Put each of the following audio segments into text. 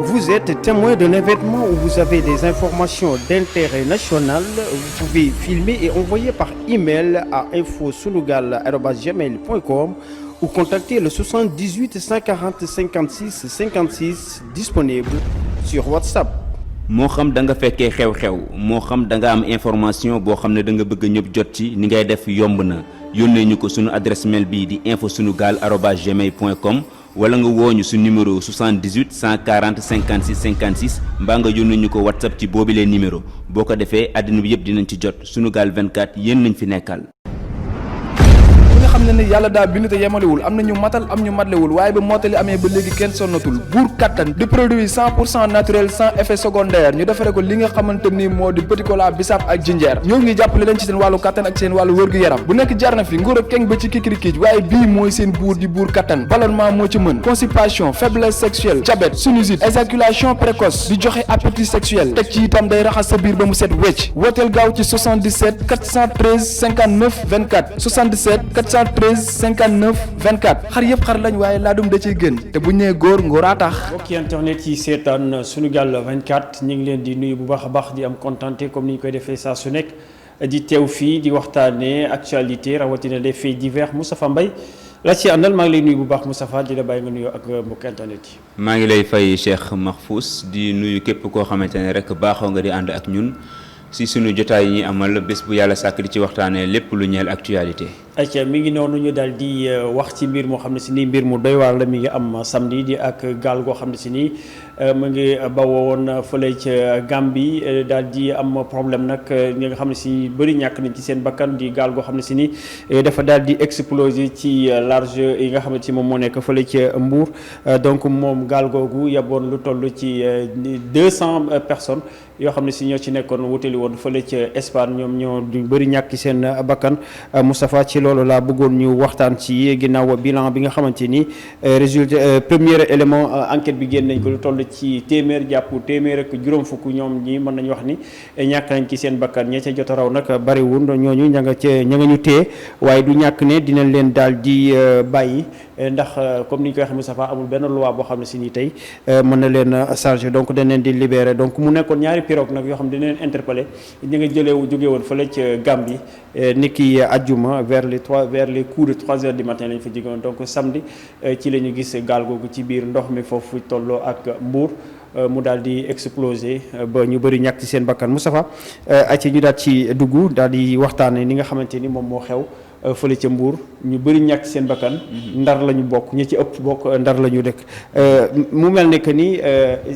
Vous êtes témoin d'un événement où vous avez des informations d'intérêt national. Vous pouvez filmer et envoyer par email à infosunugal@gmail.com ou contacter le 78 140 56 56 disponible sur WhatsApp. moo xam da nga fekkee xew-xew moo xam da nga am information boo xam ne da nga bëgg ñëpp jot ci ni ngay def yomb na yónnee ñu ko sunu adresse mail bii di infosunugal@gmail.com wala nga wooñu su numéro 78 140 56 56 mbaa nga yónnee ñu ko WhatsApp ci boobilee numéro boo ko defee àddina bi yëpp dinañ ci jot Sunugal 24 yéen nañ fi nekkal. xam ne ne yàlla daa bind te yemalewul am na ñu matal am ñu matlewul waaye ba mottali amee ba léegi kenn sonnatul buur kattan di produit 100% naturel sans effet secondaire ñu defare ko li nga xamante ni moo di petit cola bisaab ak jinjeer ñoo ngi jàppale leen ci seen wàllu kattan ak seen wàllu wërgu-yaram bu nekk jar na fi nguur ak keng ba ci kikirikiij waaye bii mooy seen buur di buur kattan ballonnement moo ci mën constipation faiblesse sexuelle diabète sinusite éjaculation précoce di joxe appétit sexuel teg ci itam day raxas sa biir ba mu set wecc wooteel gaaw ci 77 413 59 24 77 413 59 24 xar yëpp xar lañ waaye laadum da ciy gën te bu ñu nee góor ngóoraa tax. mbokki internet yi seetaan Sunugal 24 ñu ngi leen di nuyu bu baax a baax di am contenté comme ni ñu koy defee saa su nekk di teew fii di waxtaanee actualité rawatina les faits divers Moustapha Mbaye la ci àndal maa ngi lay nuyu bu baax Moustapha di la bàyyi nga nuyoo ak mbokki internet yi. maa ngi lay fay Cheikh Mahfous di nuyu képp koo xamante ne rek baaxoo nga di ànd ak ñun. si sunu jotaay yi ñuy amal bés bu yàlla sàkk di ci waxtaanee lépp lu ñeel actualité. ayca mi ngi noonu ñu daal di wax ci mbir moo xam ne si nii mbir mu doy waar la mi ngi am samedi di ak gaal goo xam ne si nii mu ngi bawoo woon fële ca Gambie daal di am problème nag ñi nga xam ne si bëri ñàkk nañ ci seen bakkan di gaal goo xam ne si nii dafa daal di exploser ci large yi nga xam ne si moom moo nekk fële ca Mbour donc moom gaal googu yaboon lu toll ci 200 personnes yoo xam ne si ñoo ci nekkoon wutali woon fële ca Espagne ñoom ñoo du bëri ñàkk ci seen bakkan Moustapha ci loolu laa bëggoon ñu waxtaan ci ginnaaw bilan bi nga xamante ni résultat premier élément enquête bi génn nañ ko lu toll ci téeméer jàpp téeméer ak juróom fukk ñoom ñi mën nañu wax ni ñàkk nañ ci seen bakkan ña ca jot a raw nag bariwul ñooñu ña nga ñu téye waaye du ñàkk ne dinañ leen daal di bàyyi ndax comme ni ñu koy waxee Moustapha amul benn loi boo xam ne si nii tey mën na leen chargé donc dañ leen di libéré donc mu nekkoon ñaari pirogue nag yoo xam ne dina leen interpellé ñi nga jóge woon fële ca Gambie niki àjjuma vers les coups de 3 heures du matin lañ fa jóge woon donc samedi ci la ñu gis gaal googu ci biir ndox mi foofu tolloo ak Mbour mu daal di exploser ba ñu bëri ñàkk ci seen bakkan Moustapha ci ñu daal ci dugg daal di waxtaane ni nga xamante ni moom moo xew fële ca Mbour ñu bëri ñàkk seen bakkan ndar la ñu bokk ñi ci ëpp bokk ndar la ñu dëkk mu mel ne que ni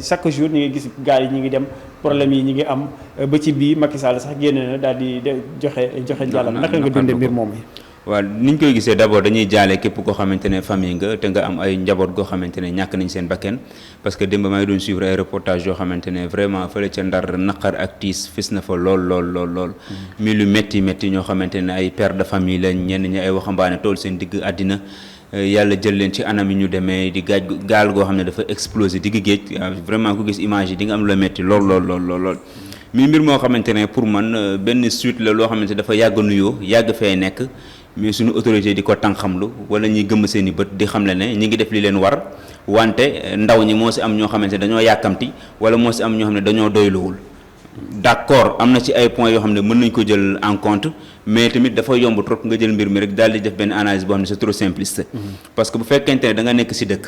chaque jour ñu ngi gis gaal yi ñu ngi dem problème yi ñu ngi am ba ci bii Macky Sall sax génne na daal di joxe jàllam naka nga dundee mbir moom yi. waaw ni ñu koy gisee d'abord dañuy jaale képp koo xamante ne famille nga te nga am ay njaboot goo xamante ne ñàkk nañ seen bakken parce que démb maa ngi doon suivre ay reportage yoo xamante ne vraiment fële ca Ndar naqar ak tiis fis na fa lool mi lu métti ñoo xamante ne ay père de famille lañ ñenn ñi ay waxambaane tool seen digg àddina yàlla jël leen ci anam yi ñu demee di gaal goo xam ne dafa exploser digg géej vraiment ku gis image yi di nga am lu métti lool mi mbir moo xamante ne pour man benn suite la loo xamante dafa yàgg nuyoo yàgg fee nekk mais suñu autorité di ko tànqamlu wala ñuy gëmm seen i bët di xam le ne ñi ngi def li leen war wante ndaw ñi moo si am ñoo xamante ne dañoo yàkkamti wala moo si am ñoo xam ne dañoo doyluwul d'accord am na ci ay points yoo xam ne mën nañ ko jël en compte mais tamit dafa yomb trop nga jël mbir mi rek daal di def benn analyse boo xam ne c'est trop simpliste parce que bu fekkente ne da nga nekk si dëkk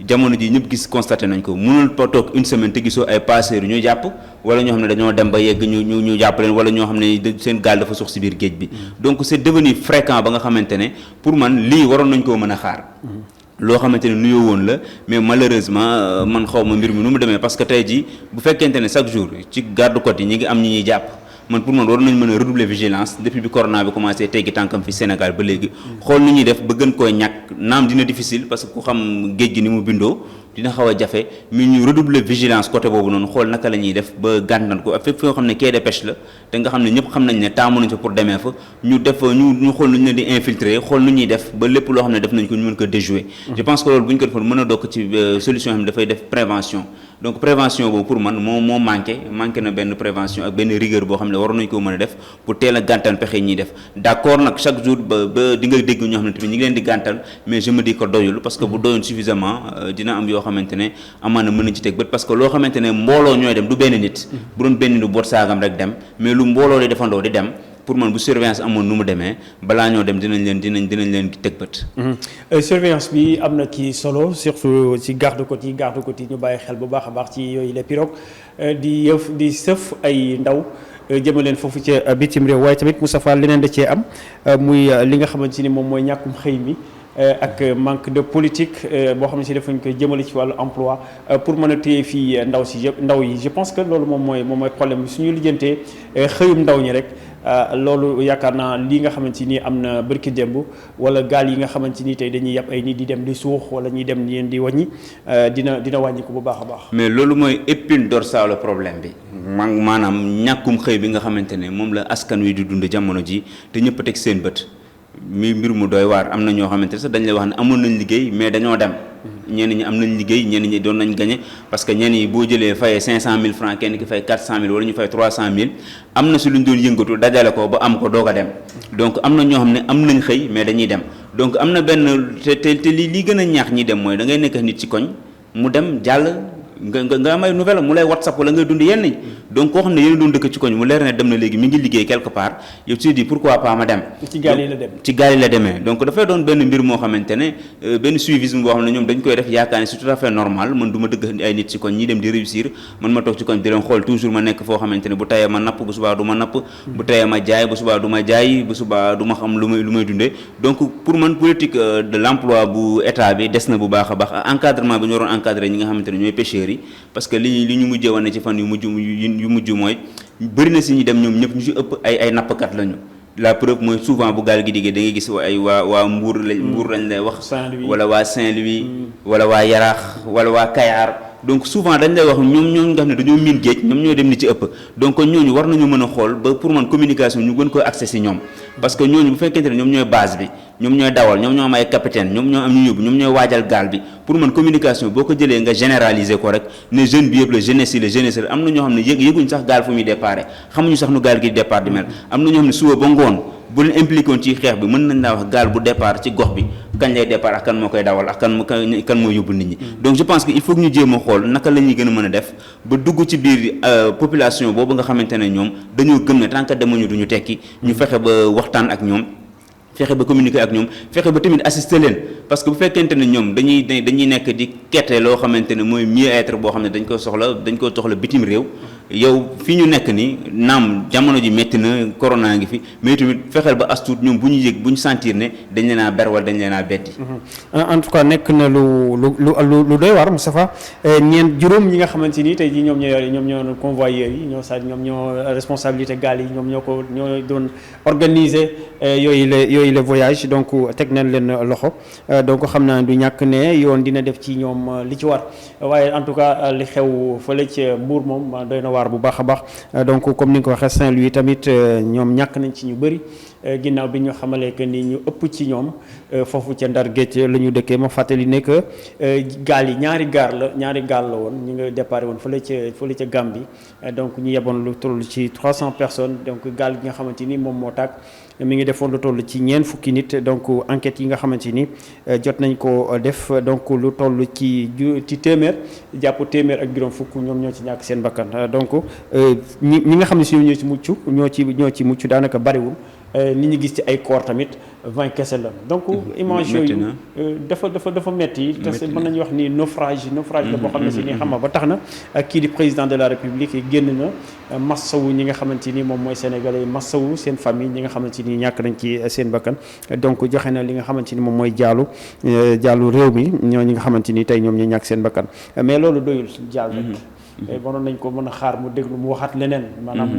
jamono ji ñëpp gis constaté nañ ko mënul pa toog une semaine te gisoo ay passeurs ñu jàpp wala ñoo xam ne dañoo dem ba yegg ñu jàpp leen wala ñoo xam ne seen gaal dafa suux si biir géej bi donc c'est devenu fréquent ba nga xamante ne pour man lii waroon nañ koo mën a xaar loo xamante ne nuyoo woon la mais malheureusement man xaw ma mbir mi nu mu demee parce que tey jii bu fekkente ne chaque jour ci garde-côte yi ñi ngi am ñi ñuy jàpp man pour man war nañ mën a redoubler vigilance depuis bi corona bi commencé teggi tànkam fi Sénégal ba léegi xool ni ñuy def ba gën koy ñàkk naam dina difficile parce que ku xam géej gi ni mu bindoo dina xaw a jafe mais ñu redoubler vigilance côté boobu noonu xool naka la ñuy def ba gàntal ko fépp fi nga xam ne quai de pêche la te nga xam ne ñëpp xam nañ ne taamu nañ fa pour demee fa ñu def ñu xool nu ñu leen di infiltrer xool nu ñuy def ba lépp loo xam ne def nañ ko ñu mën ko déjouer je pense que loolu bu ñu ko defoon mën a dokk ci solution yoo xam ne dafay def prévention donc prévention boobu pour man moo manqué na benn prévention ak benn rigueur boo xam ne waroon nañu ko mën a def pour teel a gàntal pexe ñuy def d'accord nag chaque jour ba di nga dégg ñoo xam ne tamit ñi ngi leen di gàntal mais je me dis que doyul parce que bu doyoon suffisamment dina am yoo xamante ne amaana mën nañ ci teg bët parce que loo xamante ne mbooloo ñooy dem du benn nit bu doon benn nit boot saagam rek dem mais lu mbooloo di defandoo di dem pour man bu surveillance amoon nu mu demee balaa ñoo dem dinañ leen teg bët. surveillance bi am na kii solo surtout ci garde-côte yi ñu bàyyi xel bu baax a baax ci yooyu les pirogues di sëf ay ndaw jëmaleen foofu ca bitim réew waaye tamit Moustapha leneen da cee am muy li nga xamante ni moom mooy ñàkkum xëy mi. ak manque de politique boo xam ne si dafañ koy jëmale ci wàllu emploi pour mën a téye fii ndaw yi je pense que loolu moom mooy problème bi suñu lijjantee xëyum ndaw ñi rek loolu yaakaar naa lii nga xamante ni am na bërki démb wala gaal yi nga xamante ni tey dañuy yàpp ay nit di dem di suux wala ñuy dem leen di wàññi dina wàññi ko bu baax a baax. mais loolu mooy épine dorsale problème bi maanaam ñàkkum xëy bi nga xamante ne moom la askan wi di dund jamono ji te ñëpp a teg seen bët. mi mbir mu doy waar am na ñoo xamante ne sax dañ lay wax ne amoon nañ liggéey mais dañoo dem ñenn ñi am nañ liggéey ñenn ñi doon nañ gagné parce que ñenn ñi boo jëlee fayee 500000 francs kenn ki fay 400000 wala ñu fay 300000 am na si lu ñu doon yëngatu dajale ko ba am ko doog a dem donc am na ñoo xam ne am nañ xëy mais dañuy dem donc am na benn te li gën a ñaax ñi dem mooy da ngay nekk nit ci koñ mu dem jàll nga am ay nouvelle mu lay WhatsApp wala ngay dund yenn yi donc koo xam ne yéen doon dëkk ci koñ mu leer ne dem na léegi mi ngi liggéey quelque part yow tu dis pourquoi pas ma dem ci gaal yi la demee donc dafay doon benn mbir moo xamante ne benn suivisme boo xam ne ñoom dañ koy def yaakaar ne c'est tout à fait normal man du ma dëgg ay nit ci koñ ñi dem di réussir man ma toog ci koñ di leen xool toujours ma nekk foo xamante ne bu tayee ma napp bu subaa du ma napp bu tayee ma jaay bu subaa du ma jaay bu subaa du ma xam lu may dundee donc pour man politique de l'emploi bu état bi des na bu baax a baax encadrement bi ñu waroon encadrer ñi nga xamante ne ñooy pêcheurs yi parce que li ñu mujjee wane ci fan yu mujj mooy bëri na si ñi dem ñoom ñëpp ñu ci ëpp ay nappkat lañu la preuve mooy souvent bu gaal gi diggee da ngay gis ay waa Mbour lañ lay wax wala waa Saint-Louis wala waa Yaraax wala waa Kayar donc souvent dañ lay wax ñoom nga xam ne dañoo miin géej ñoom ñoo dem ni ci ëpp donc ñooñu war nañu mën a xool ba pour man communication ñu gën ko accès si ñoom parce que ñooñu bu fekkente ne ñoom ñooy base bi ñoom ñooy dawal ñoom ñoo am ay capitaine ñoom ñoo am ñu yóbbu ñoom ñooy waajal gaal bi pour man communication boo ko jëlee nga généraliser ko rek ne jeune bi yëpp la jeunesse yi am na ñoo xam ne yëguñ sax gaal fu muy départ xamuñu sax nu gaal gi départ di mel am na ñoo xam ne suba ba ngoon bu leen impliqué woon ci xeex bi mën nañ laa wax gaal bu départ ci gox bi kañ lay départ ak kan moo koy dawal ak kan moo yóbbu nit ñi donc je pense que il faut que ñu jéem a xool naka la ñuy gën a mën a def ba dugg ci biir population boobu nga xamante ne ñoom dañoo gëm ne tant que demuñu duñu tekki ñu fexe ba waxtaan ak ñoom fexe ba communiquer ak ñoom fexe ba tamit assister leen parce que bu fekkente ne ñoom dañuy nekk di kette loo xamante ne mooy mieux-être boo xam ne dañ ko soxla bitim réew yow fii ñu nekk ni naam jamono ji métti na corona ngi fi mais tamit fexeel ba astuut ñoom bu ñu sentir ne dañ leen a ber wala dañ leen a beddi. en tout cas nekk na lu doy war Moustapha juróom ñi nga xamante ni tey jii ñoom ñoo convoyeurs yi ñoom ñoo responsabilité gaal yi ñoo doon organiser yooyu les voyages donc teg nañ leen loxo donc xam naa du ñàkk ne yoon dina def ci ñoom li ci war waaye en tout cas li xew fële ca Mbour moom doy na waar bu baax a baax donc comme ni nga ko waxee Saint-Louis tamit ñoom ñàkk nañ ci ñu bëri ginnaaw bi ñu xamalee que ni ñu ëpp ci ñoom foofu ca Ndar Géej la ñu dëkkee ma fàttali ne que gaal yi ñaari gaal la woon ñu nga déparé woon fële ca Gambie donc ñu yeboon lu toll ci 300 personnes donc gaal gi nga xamante ni moom moo tàkk mi ngi defoon lu toll ci ñeent fukki nit donc enquête yi nga xamante ni jot nañ ko def donc lu toll ci téeméer jàpp téeméer ak juróom fukk ñoom ñoo ci ñàkk seen bakkan donc ñi nga xam ne si ñoo ci mucc daanaka bariwul li ñu gis ci ay corps tamit 20 kese la donc image yooyu dafa metti te mën nañu wax ni naufrage la boo xam ne si ni xam nga ba tax na kii di président de la république génn na massawu ñi nga xamante ni moom mooy sénégalais massawu seen famille ñi nga xamante ni ñàkk nañ ci seen bakkan donc joxe na li nga xamante ni moom mooy jaalu réew mi ñoo ñi nga xamante ni tey ñoom ñoo ñàkk seen bakkan mais loolu doyul jaal rek waroon nañ ko mën a xaar mu déglu mu waxaat leneen maanaam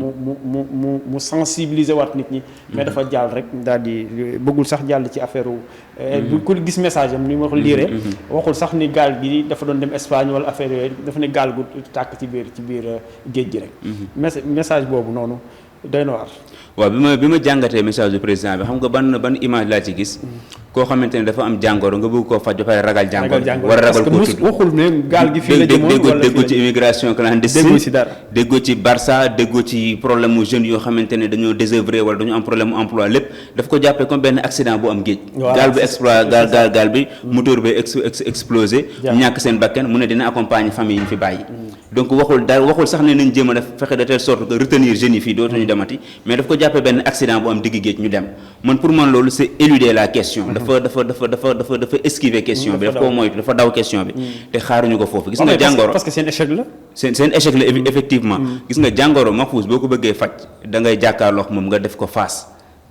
mu sensibiliser waat nit ñi mais dafa jàll rek daal di bëggul sax jàll ci affaire bu ku gis message am ni ma ko liiree waxul sax ni gaal gi dafa doon dem Espagne wala affaire yooyu dafa ne gaal gu tàkk ci biir géej gi rek message boobu noonu doy na waar. waaw bi ma jàngatee message du président bi xam nga ban image laa ci gis koo xamante ne dafa am jàngoro nga bëgg koo faj ba pare ragal jàngoro war a ragal koo tudd waxul ne gaal gi fii la jëmoon wala déggoo ci immigration clandestine déggoo ci dara déggoo ci Barça déggoo ci problème mu jeunes yoo xamante ne dañoo désœuvré wala dañu am problème mu emploi lépp daf ko jàppee comme benn accident bu am géej gaal bi gaal bi moteur bi explosé ñàkk seen bakken mu ne dina accompagner famille yi ñu fi bàyyi donc waxul sax ne nañ jéem a def fexe de telle sorte que retenir jeunes yi fii dootuñu demati mais daf ko jàppee benn accident bu am digg géej ñu dem man pour man loolu c'est éluder la question dafa esquiver question bi dafa ko moytu dafa daw question bi te xaaruñu ko foofu gis nga jàngoro parce que seen échec la seen échec la effectivement gis nga jàngoro Mahfouz boo ko bëggee faj da ngay jàkkaarloo moom nga def ko face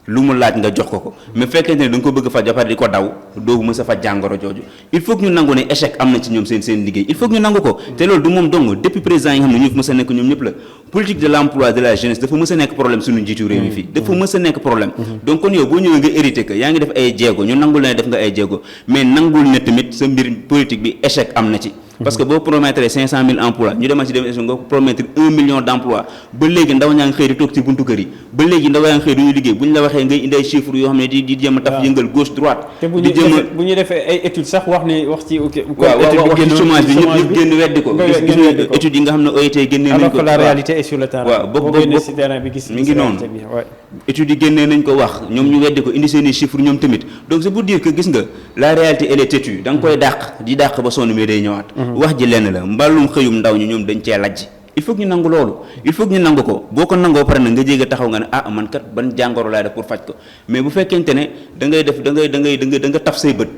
lu mu laaj nga jox ko mais fekkente ne da nga ko bëgg faj ba pare di ko daw doogu mës a faj jàngoro jooju il faut que ñu nangu ne échec am na ci ñoom seen liggéey il faut que ñu nangu ko te loolu du moom dong depuis président yi nga xam ne ñu mës a nekk ñoom ñëpp la politique de l'emploi de la jeunesse dafa mës a nekk problème suñu njiitu réew mi fii dafa mës a nekk problème donc kon yow boo ñëwee nga hérité que yaa ngi def ay jéego ñu nangul ne def nga ay jéego mais nangul ne tamit sa mbir politique bi échec am na ci parce que boo promettre 500 000 emplois ñu demal ci dem nga promettre 1 million d'emplois ba léegi ndaw ñaa ngi xëy di toog ci buntu kër yi ba léegi ndaw yaa ngi xëy du ñu liggéey bu ñu la waxee ngay indi ay chiffres yoo xam ne di jéem a taf yëngal gauche droite te bu ñu defee ay études sax wax ci waaw wax ci chômage bi ñëpp génn weddi ko gis nga études yi nga xam ne OIT génnee nañ ko alors que la réalité est sur le terrain waaw boo génnee ci terrain bi gis mi ngi noonu études yi génnee nañ ko wax ñoom ñu weddi ko indi seen i chiffres ñoom tamit donc c'est pour dire que gis nga la réalité elle est têtue da nga koy dàq ba sonn mais day ñëwaat wax ji lenn la mbàllum xëyum ndaw ñi ñoom dañ cee lajj il faut que ñu nangu loolu il faut que ñu nangu ko boo ko nangoo pare na nga jéeg a taxaw nga ne man kat ban jàngoro laay def pour faj ko mais bu fekkente ne da nga taf say bët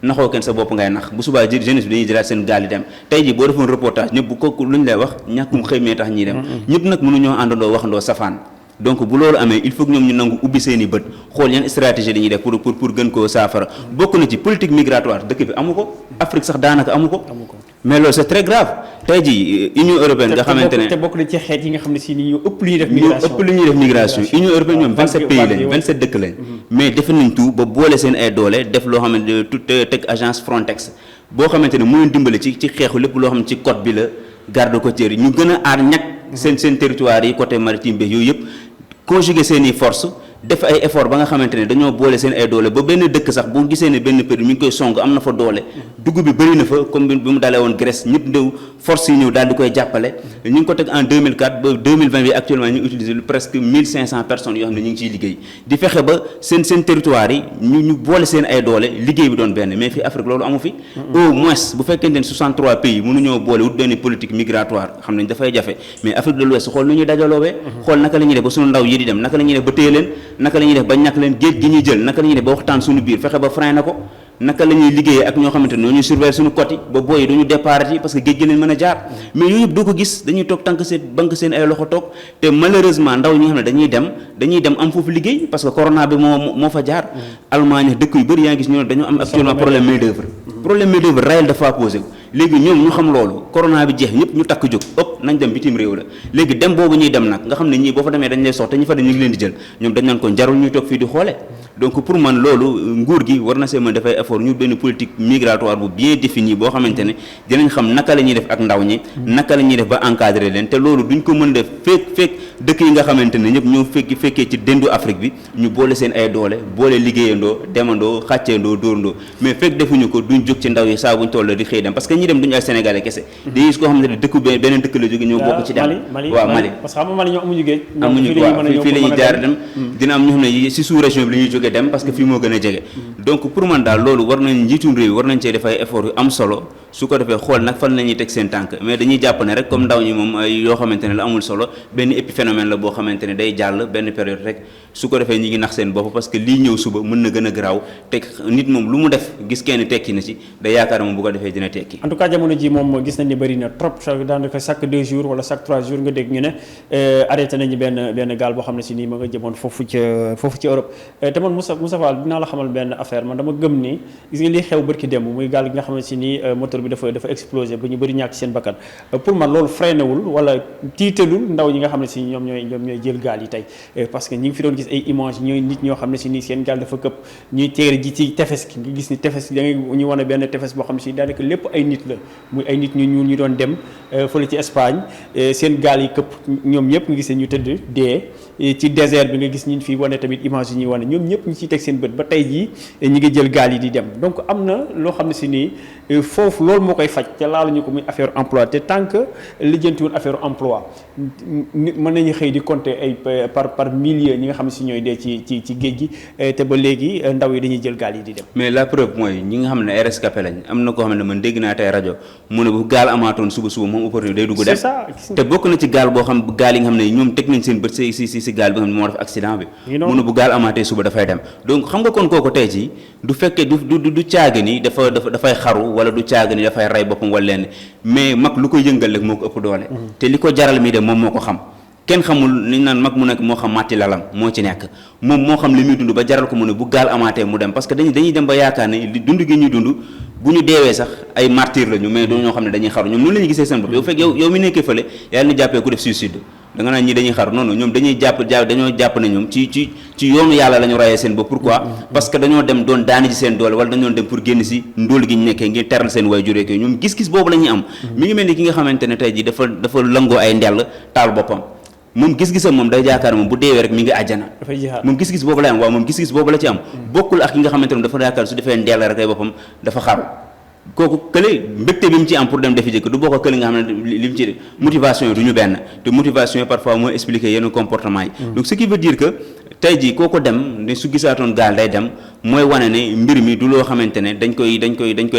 naxoo kenn sa bopp ngay nax bu subaa jeunesse bi dañuy jëlaat seen gaal yi dem tey ji boo defoon reportage ñëpp bu ko luñ lay wax ñàkkum xëy mee tax ñiy dem ñëpp nag mënuñoo àndandoo waxandoo safaan donc bu loolu amee il faut que ñoom ñu nangu ubbi seen i bët xool yan stratégie dañuy def pour gën koo saafara bokk na ci politique migratoire dëkk bi amu ko Afrique sax daanaka amu ko mais loolu c'est très grave tey jii Union européenne nga xamante ne te bokk na ci xeet yi nga xam ne si ni ñoo ëpp lu ñuy def migration Union européenne ñoom 27 pays lañ 27 dëkk lañ mais def nañ tout ba boole seen ay doole def loo xamante ne tout teg agence Frontex boo xamante ne moo leen dimbale ci xeexu lépp loo xam ne ci côte bi la garde côtière yi ñu gën a aar ñàkk seen territoire yi côté maritime bi yooyu yëpp conjuguer seen i force def ay effort ba nga xamante ne dañoo boole seen ay doole ba benn dëkk sax boo gisee ne benn pays mi ngi koy song am na fa doole dugub bi bëri na fa comme bi mu dalee woon Grèce ñëpp ñëw force yi ñëw daal di koy jàppale ñu ngi ko teg en 2004 ba 2020 bi actuellement ñu ngi utiliser presque 1500 personnes yoo xam ne ñu ngi ciy liggéey di fexe ba seen territoire yi ñu boole seen ay doole liggéey bi doon benn mais fii Afrique loolu amu fi au moins bu fekkente ne 63 pays mënuñoo boole wut benn politique migratoire xam nañ dafay jafe mais Afrique de l'Ouest xool nu ñuy dajaloowee xool naka la ñuy def ba suñu ndaw yi di dem naka la ñuy def ba téye leen naka la ñuy def ba ñàkk leen géej gi ñuy jël naka la ñuy def ba waxtaan suñu biir fexe ba frein na ko naka la ñuy liggéeyee ak ñoo xamante ne ñoo ñuy surveiller suñu côté ba booy duñu départ yi parce que géej gi leen mën a jaar mais yooyu yëpp doo ko gis dañuy toog tànk seen banque seen ay loxo toog te malheureusement ndaw ñi nga xam ne dañuy dem am foofu liggéey parce que corona bi moo fa jaar Allemagne dëkk yu bëri yaa ngi gis ñoo dañoo am actuellement problème main d'œuvre réel dafa posé ko léegi ñoom ñu xam loolu corona bi jeex ñëpp ñu takk jóg nañ dem bitim réew la léegi dem boobu ñuy dem nag nga xam ne ñii boo fa demee dañ lay sox te ñi fa dem ñu ngi leen di jël ñoom dañ naan ko jarul ñuy toog fii di xoole donc pour man loolu nguur gi war na see mën dafay effort ñu benn politique migratoire bu bien définie boo xamante ne dinañ xam naka la ñuy def ak ndaw ñi naka la ñuy def ba encadrer leen te loolu duñ ko mën def fekk dëkk yi nga xamante ne ñëpp ñoo fekkee ci dendu Afrique bi ñu boole seen ay doole boole liggéeyandoo demandoo xàcceendoo dóorandoo mais fekk defuñu ko duñ jóg ci ndaw yi saa buñ toll di xëy dem parce que ñi dem duñu ay sénégalais kese di gis koo xamante ne dëkk beneen dëkk la jóge ñoo bokk ci dem waaw Mali parce que xam nga Mali ñoo amuñu géej fii la ñuy jaar dem dina am ñoo xam ne si sous région bi la ñuy jógee dem parce que fii moo gën a jege donc pour man daal loolu war nañ njiitum réew war nañ cee def ay effort yu am solo su ko defee xool nag fan la ñuy teg seen tànk mais dañuy jàpp ne rek comme ndaw ñi moom ay yoo xamante ne la amul solo benn épiphénomène la boo xamante ne day jàll benn période rek su ko defee ñi ngi nax seen bopp parce que lii ñëw suba mën na gën a garaaw te nit moom lu mu def gis kenn tekki na ci day yaakaar moom bu ko defee dina tekki en tout cas jamono ji moom gis nañ ni bëri na trop daanaka chaque 2 jours wala chaque 3 jours nga dégg ñu ne arrêté nañu benn gaal boo xam ne si nii ma nga jëmoon foofu ci Europe te man Moussa Fall dinaa la xamal benn affaire man dama gëm ni gis nga li xew bërki démb muy gaal gi nga xam ne si nii moteur moteur bi dafa explosé ba ñu bëri ñàkk seen bakkan pour man loolu freiné wul wala tiitalul ndaw ñi nga xam ne si ñoom ñooy jël gaal yi tey parce que ñi ngi fi doon gis ay images ñooy nit ñoo xam ne si nii seen gaal dafa këpp ñuy teere ji ci tefes gi nga gis ni tefes da ngay ñu wane benn tefes boo xam ne si daanaka lépp ay nit la muy ay nit ñu ñuul ñu doon dem fële ci Espagne seen gaal yi këpp ñoom ñëpp nga gis ñu tëdd dee ci désert bi nga gis ñu fi wane tamit image yi ñuy wane ñoom ñëpp ñu ciy teg seen bët ba tey jii ñi ngi jël gaal yi di dem donc am na loo xam ne si nii foofu loolu moo koy faj te laaluñu ko muy affaire emploi te tant que lijjantiwul affaire emploi mën nañu xëy di compter ay par milliers ñi nga xam ne si ñooy dee ci géej gi te ba léegi ndaw yi dañuy jël gaal yi di dem. mais la preuve mooy ñi nga xam ne ay rescapé lañ am na koo xam ne man dégg naa tey rajo mu ne bu gaal amaatoon suba moom opportunité day dugg dem. c'est ça te bokk na ci gaal boo xam gaal yi nga xam ne ñoom teg nañ seen bët si gaal bi nga xam ne moo def accident bi. mu ne bu gaal amaatee suba dafay dem donc xam nga kon kooku tey jii du fekkee du caagi ni dafay xaru wala du caagi ni dafay rey boppam wala lenn mais mag lu koy yëngal rek moo ko ëpp doole. te li ko jaral mi dem moom moo ko xam. kenn xamul li ñu naan mag mu nekk moo xam màtti lalam moo ci nekk moom moo xam li muy dund ba jaral ko mu ne bu gaal amaatee mu dem parce que dañuy dem ba yaakaar ne li dund gi ñuy dund bu ñu deewee sax ay martyr lañu mais doo ñoo xam ne dañuy xaru ñoom noonu la ñuy gisee seen bopp yow fekk yow mi nekkee fële yàlla na jàppee ku def suicide da nga naan ñi dañuy xaru non ñoom dañoo jàpp ne ñoom ci yoonu yàlla la ñu rayee seen bopp pourquoi parce que dañoo dem doon daani ji seen doole wala dañoo dem pour génn si ndóol gi ñu nekkee ngir teral seen waay juree ko ñoom gis-gis boobu la ñuy am mi ngi mel ni ki nga xamante ne tey ji dafa langoo ay ndell taal boppam moom gis-gisam moom day yaakaar moom bu deewee rek mi ngi àjjana moom gis-gis boobu la am waaw moom gis-gis boobu la ci am bokkul ak ki nga xamante ne dafa yaakaar su defee ndell rek ay boppam dafa xaru kooku kële mbégte bi mu ci am pour dem defi jëkk du bokk kële nga xam ne li mu ci motivation yi du ñu benn te motivation yi parfois mooy expliquer yenn comportement yi donc ce qui veut dire que tey jii kooko dem ne su gisaatoon gaal day dem mooy wane ne mbir mi du loo xamante ne dañ koy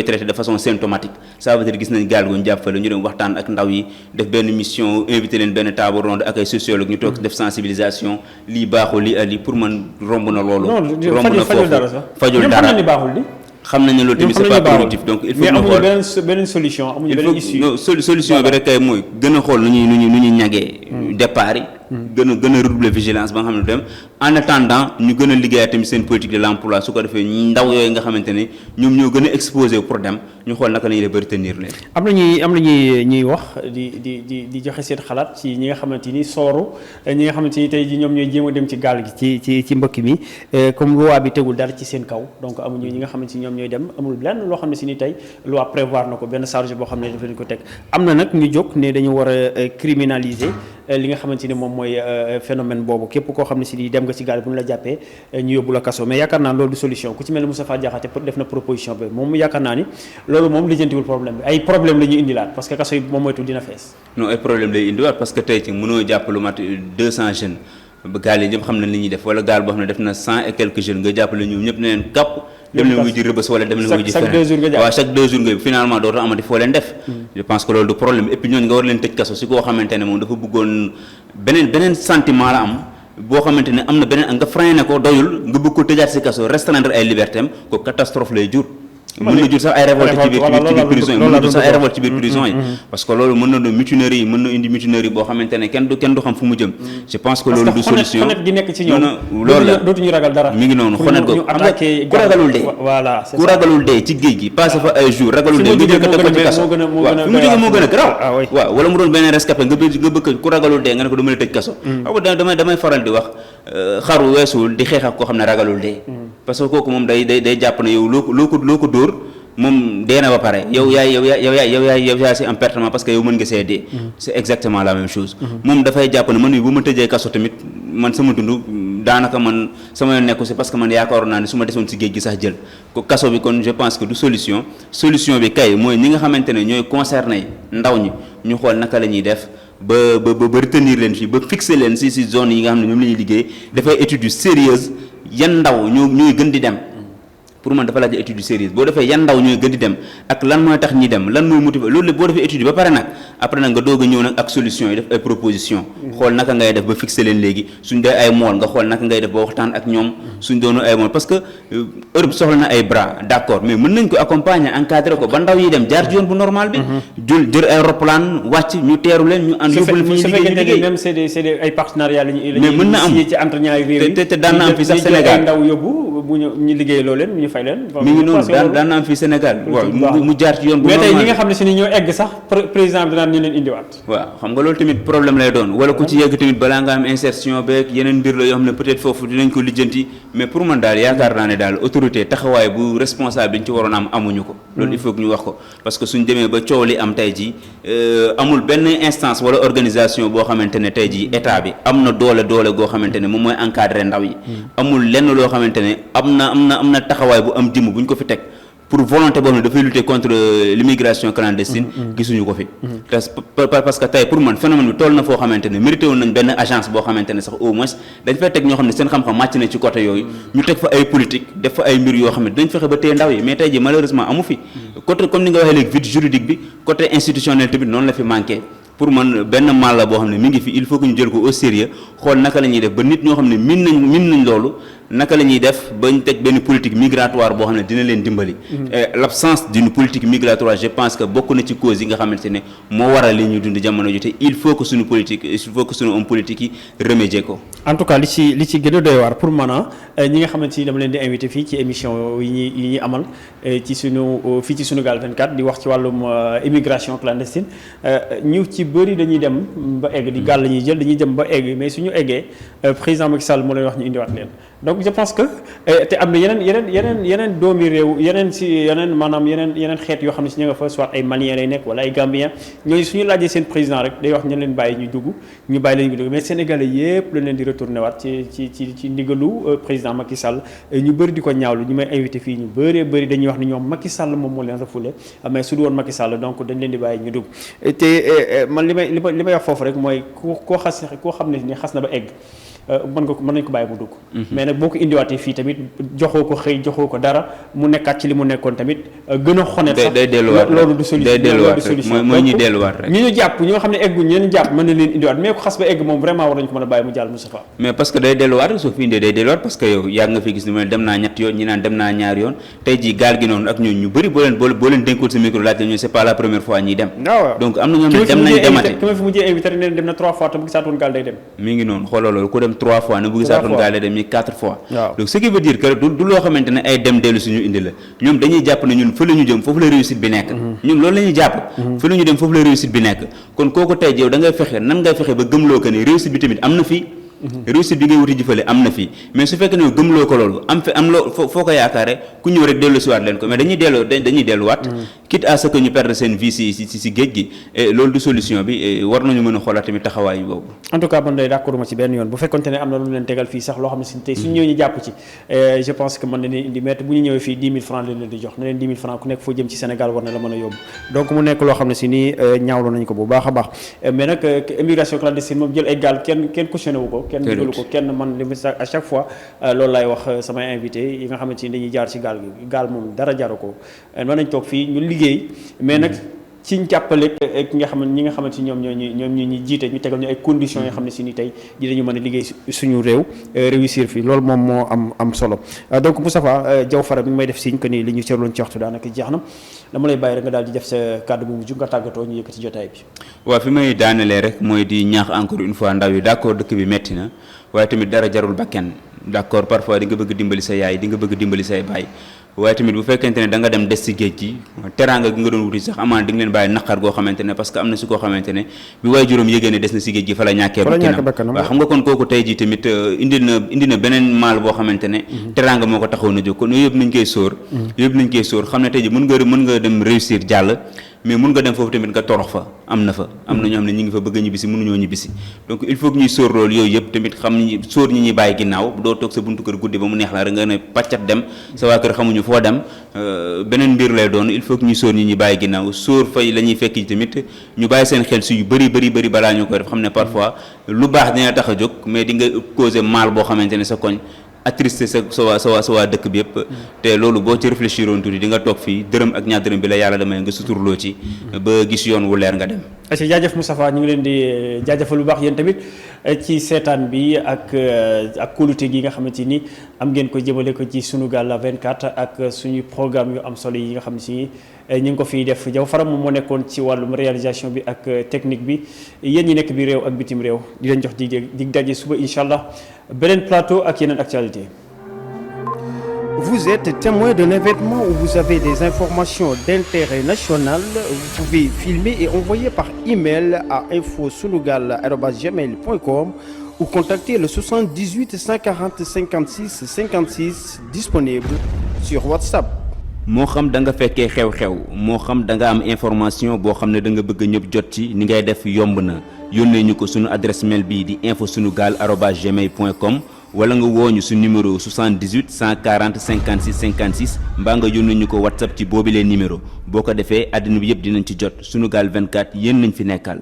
traiter de façon symptomatique ça veut dire gis nañ gaal gu ñu jàppale ñu dem waxtaan ak ndaw yi def benn mission invité leen benn table ronde ak ay sociologue ñu toog def sensibilisation lii baaxul lii pour man romb na loolu romb na foofu fajul dara xam nañ ne loolu tamit c'est pas productif donc il faut ñu xool mais beneen solution amuñu beneen issue solution bi rek kay mooy gën a xool nu ñuy ñagee départ yi gën a redoubler vigilance ba nga xam ne dem en attendant ñu gën a liggéey tamit seen politique de l'emploi su ko defee ndaw yooyu nga xamante ne ñoom ñoo gën a exposé pour dem ñu xool naka la ñuy def ba retenir leen. am na ñuy wax di joxe seen xalaat ci ñi nga xamante ni sooru ñi nga xamante ni tey ji ñoom ñooy jéem a dem ci gaal gi ci mbëkk mi comme loi bi tegul dara ci seen kaw donc amuñu ñi nga xamante ni ñoom ñooy dem amul lenn loo xam ne si ni tey loi prévoir na ko benn charge boo xam ne dafa leen ko teg am na nag ñu jóg ne dañu war a criminaliser li nga xamante ni moom mooy phénomène boobu képp koo xam ne si di dem nga ci gaal bu ñu la jàppee ñu yóbbu la kaso mais yaakaar naa loolu du solution ku ci mel ne Moustapha Diakhaté def na proposition bi moom yaakaar naa ni loolu moom lijjantiwul problème bi ay problème la ñuy indilaat parce que kaso yi moom moytu dina fees. non ay problème lay indiwaat parce que tey ci mënoo jàpp lu mat 200 jeunes ba gaal yi ñëpp xam nañ li ñuy def wala gaal boo xam ne def na 100 et quelques jeunes nga jàppale ñoom ñëpp ne leen kàpp dem leen wuy ji Rebeuss wala dem leen wuy ji feneen waaw chaque 2 jours nga finalement dootoo amati foo leen def je pense que loolu du problème et puis ñooñu nga war leen tëj kaso si koo xamante ne moom dafa bëggoon beneen sentiment la am boo xamante ne am na beneen nga freiné ko doyul nga bëgg ko tëjaat si kaso restreindre ay liberté am ko catastrophe lay jur mën na jur sax ay révolte ci biir prison yi mën na jur sax ay révolte ci biir prison yi parce que loolu mën na doon mutinerie yi mën na indi mutinerie boo xamante ne kenn du xam fu mu jëm je pense que loolu du solution xonet gi nekk ci ñoom loolu la dootuñu ragal dara mi ngi noonu xonet go ku ragalul dee voilà ku ragalul dee ci géej gi passé fa ay jours ragalul dee nga jël ko teg ko ci kaso waaw fu mu jógee moo gën a garaaw waaw wala mu doon beneen rescapé nga bëgg ku ragalul dee nga ne ko dama la tëj kaso damay faral di wax xaru weesuwul di xeex ak koo xam ne ragalul dee parce que kooku moom day jàpp ne yow loo ko dóor moom dee na ba pare yow yaay si am pertement parce que yow mën nga see dee c'est exactement la même chose moom dafay jàpp ne man bu ma tëjee kaso tamit man sama dund daanaka man sama yoon nekku si parce que man yaakaaroon naa ne su ma desoon si géej gi sax jël ko kaso bi kon je pense que du solution bi kay mooy ñi nga xamante ne ñooy concerné ndaw ñi ñu xool naka la ñuy def ba retenir leen fii ba fixer leen si zone yi nga xam ne ñoom la ñuy liggéey dafay étude yu sérieuse yan ndaw ñooy gën di dem pour man dafa laaj étude yu sérieuse boo defee yan ndaw ñooy gën di dem ak lan mooy tax ñi dem lan mooy motiver loolu lépp boo defee étude ba pare nag après nag nga doog a ñëw nag ak solution yi def ay proposition xool naka ngay def ba fixer leen léegi suñ dee ay mool nga xool naka ngay def ba waxtaan ak ñoom suñ doonu ay mool parce que Europe soxla na ay bras d'accord mais mën nañ ko accompagner encadrer ko ba ndaw yi dem jaar ci yoon bu normal bi jël ay roplaan wàcc ñu teeru leen ñu ànd yóbbu leen fi ñu liggéey même c'est des ay partenariats la mais mën na am ci entre ñaari réew yi te daan na am fi sax Sénégal ndaw yóbbu bu ñu liggéey loo leen fay leen. mi ngi noonu daan na am fii Sénégal. waaw mu jaar ci yoon bu mais normal tey ñi nga xam ne si ni ñoo egg sax président bi daan ñu leen indiwaat. waaw xam nga loolu tamit problème lay doon wala ku ci yegg tamit balaa nga am insertion beeg yeneen mbir la yoo xam ne peut-être foofu dinañ ko lijjanti mais pour man daal yaakaar naa ne daal autorité taxawaay bu responsable dañ ci waroon am amuñu ko. loolu il faut que ñu wax ko parce que suñ demee ba coow li am tey jii amul benn instance wala organisation boo xamante ne tey jii état bi am na doole goo xamante ne moom mooy encadrer ndaw yi. amul lenn loo xamante ne am na taxawaay bu am jëmm bu ñu ko fi teg pour volonté boobu ne dafay lutter contre l'immigration clandestine gisuñu ko fi parce que tey pour man phénomène bi toll na foo xamante ne mérité woon nañ benn agence boo xamante ne sax au moins dañ fay teg ñoo xam ne seen xam-xam màcc na ci côté yooyu ñu teg fa ay politique def fa ay mbir yoo xam ne dañ fexe ba téye ndaw yi mais tey ji malheureusement amu fi côté comme ni nga waxee léegi vide juridique bi côté institutionnel tamit noonu la fi manqué pour man benn mal la boo xam ne mi ngi fi il faut que ñu jël ko au sérieux xool naka la ñuy def ba nit ñoo xam ne min nañ loolu naka la ñuy def ba ñu teg benn politique migratoire boo xam ne dina leen dimbali. L'absence d'une politique migratoire je pense que bokk na ci cause yi nga xamante ne moo waral li ñu dund jamono ji te il faut que suñu politique il faut que suñu homme politique yi remédier ko. en tout cas li ci gën a doy waar pour man ñi nga xamante ni dama leen di invité fii ci émission yi ñuy amal ci fii ci Sunugal 24 di wax ci wàllum immigration clandestine ñu ci bëri dañuy dem ba egg di gaal la ñuy jël dañuy dem ba egg mais suñu eggee président Macky Sall moo leen wax ñu indiwaat leen donc je pense que te am na yeneen doomi réew yeneen xeet yoo xam ne si ñu nga fa soit ay Maliens lay nekk wala ay Gambiens ñooñu suñu laajee seen président rek day wax ñu leen bàyyi ñu dugg ñu bàyyi leen ñu dugg mais Sénégalais yépp lañ leen di retourné waat ci ndigalu président Macky Sall ñu bëri di ko ñaawlu ñu may invité fii ñu bëri dañuy wax ni ñoom Macky Sall moom moo leen refoulé mais su du woon Macky Sall donc dañ leen di bàyyi ñu dugg te man li may wax foofu rek mooy koo xam ne ni xas na ba egg mën nañ ko bàyyi mu dugg mais nag boo ko indiwaatee fii tamit joxoo ko xëy joxoo ko dara mu nekkaat ci li mu nekkoon tamit gën a xonet sax day delluwaat loolu du solution mooy ñuy delluwaat rek ñu jàpp ñi nga xam ne egguñ ñeen jàpp mën na leen indiwaat mais ko xas ba egg moom vraiment war nañu ko mën a bàyyi mu jàll Moustapha mais parce que day delluwaat soo fi indee day delluwaat parce que yow yàgg nga fi gis ni ma dem naa ñetti yoon ñi naan dem naa ñaari yoon tey jii gaal gi noonu ak ñooñu ñu bëri boo leen dénkoon sa micro laaj la ñu c'est pas la première fois ñiy dem donc am na ñoo xam ne dem nañ demati ki ma fi mujjee invité ne dem na 3 fois te bu gisaatoon gaal day dem mi ngi noonu xoolal loolu ku dem 3 fois ne bu gisaatoon gaal day dem ñi 4 fois donc ce qui veut dire que du loo xamante ne ay dem dellu suñu indi la ñoom dañuy jàpp ne ñun fa la ñu jëm foofu la réussite bi nekk ñun loolu la ñuy jàpp fa la ñu dem foofu la réussite bi nekk kon kooku tey yow da ngay fexe nan ngay fexe ba gëmloo que ne réussite bi tamit am na fii réussite bi ngay wuti jëfale am na fii mais su fekkee ne gëmloo ko loolu am loo foo ko yaakaare ku ñëw rek dellu siwaat leen ko mais dañuy delluwaat quitte à ce que ñu perdre seen vie si géej gi loolu du solution bi war nañu mën a xoolaat tamit taxawaay boobu en tout cas man day d'accord ma ci benn yoon bu fekkonte ne am na lu leen tegal fii sax loo xam ne si tey suñu ñëw ñu jàpp ci je pense que mën na leen indi mais bu ñu ñëwee fii 10 000 francs leen di jox na leen 10 000 francs ku nekk foo jëm ci Sénégal war na la mën a yóbbu donc mu nekk loo xam ne si nii ñaawlu nañu ko bu baax a baax mais nag immigration clandestine moom jël ay gaal kenn cautionné wu ko kenn digalu ko kenn man li à chaque fois loolu laay wax samay invité yi nga xamante ni dañuy jaar ci gaal gi gaal moom dara jaru ko mën nañ toog fii ñu liggéey mais nag ci jàppale ki nga xam ñi nga xamante ni ñoom ñu jiite ñu tegal ñu ay conditions yoo xam ne si ni tey dinañu mën a liggéey suñu réew réussir fii loolu moom moo am solo donc Moustapha Diaw Fara mi ngi may def signe que ni li ñu cërloon ci waxtu daanaka jeex na dama lay bàyyi rek nga daal di def sa kàddu bu mujj nga tàggatoo ñu yëkkati jotaay bi. waaw fi may daanelee rek mooy di ñaax encore une fois ndaw yi d'accord dëkk bi metti na waaye tamit dara jarul ba kenn d'accord parfois di nga bëgg dimbali sa yaay di nga bëgg dimbali say baay waaye tamit bu fekkente ne da nga dem des ci géej gi teraanga gi nga doon wuti sax amaana di nga leen bàyyi naqar goo xamante ne parce que am na si koo xamante ne bi waaye juróom yëgee ne des na si géej gi fa la ñàkkee bakkanam waaw xam nga kon kooku tey ji tamit indi na beneen maal boo xamante ne teraanga moo ko taxaw na jóg kon yooyu yëpp nañ koy sóor xam ne tey ji mën nga dem réussir jàll mais mun nga dem foofu tamit nga torox fa am na ñoo xam ne ñi ngi fa bëgg a ñibbisi mënuñoo ñibbisi donc il faut que ñuy sóor loolu yooyu yëpp tamit xam ni sóor ñi ñuy bàyyi ginnaaw doo toog sa buntu kër guddi ba mu neex la rek nga ne pàccat dem sa waa kër xamuñu foo dem beneen mbir lay doon il faut que ñuy sóor ñi ñuy bàyyi ginnaaw sóor fay la ñuy fekk ji tamit ñu bàyyi seen xel si yu bëri balaa ñu koy def xam ne parfois lu baax dina tax a jóg mais di nga causer mal boo xamante ne sa koñ attristé sa waa dëkk bi yëpp te loolu boo ci réfléchir woon tuuti di nga toog fii dërëm ak ñaar dërëm bi la yàlla damay nga suturloo ci ba gis yoon wu leer nga dem. ayca jaajëf Moustapha ñu ngi leen di jaajëfal lu baax yéen tamit ci seetaan bi ak kóolute gi nga xamante ni am ngeen ko jëmale ko ci Sunugal 24 ak suñu programme yu am solo yi nga xam ne si ñu ngi ko fiy def Diaw Fara moom moo nekkoon ci wàllum réalisation bi ak technique bi yéen ñi nekk bi réew ak bitim réew di leen jox dig daje suba incha allah beneen plateau ak yeneen actualité Vous êtes témoin d'un événement où vous avez des informations d'intérêt national. Vous pouvez filmer et envoyer par email à infosunugal@gmail.com ou contacter le 78 140 56 56 disponible sur WhatsApp. moo xam da nga fekkee xew-xew moo xam da nga am information boo xam ne da nga bëgg ñëpp jot ci ni ngay def yomb na yónnee ñu ko sunu adresse mail bii di infosunugal@gmail.com wala nga wooñu su numéro 78 140 56 56 mbaa nga yónnee ñu ko WhatsApp ci boobilee numéro boo ko defee àddina bi yëpp dinañ ci jot Sunugal 24 yéen nañ fi nekkal.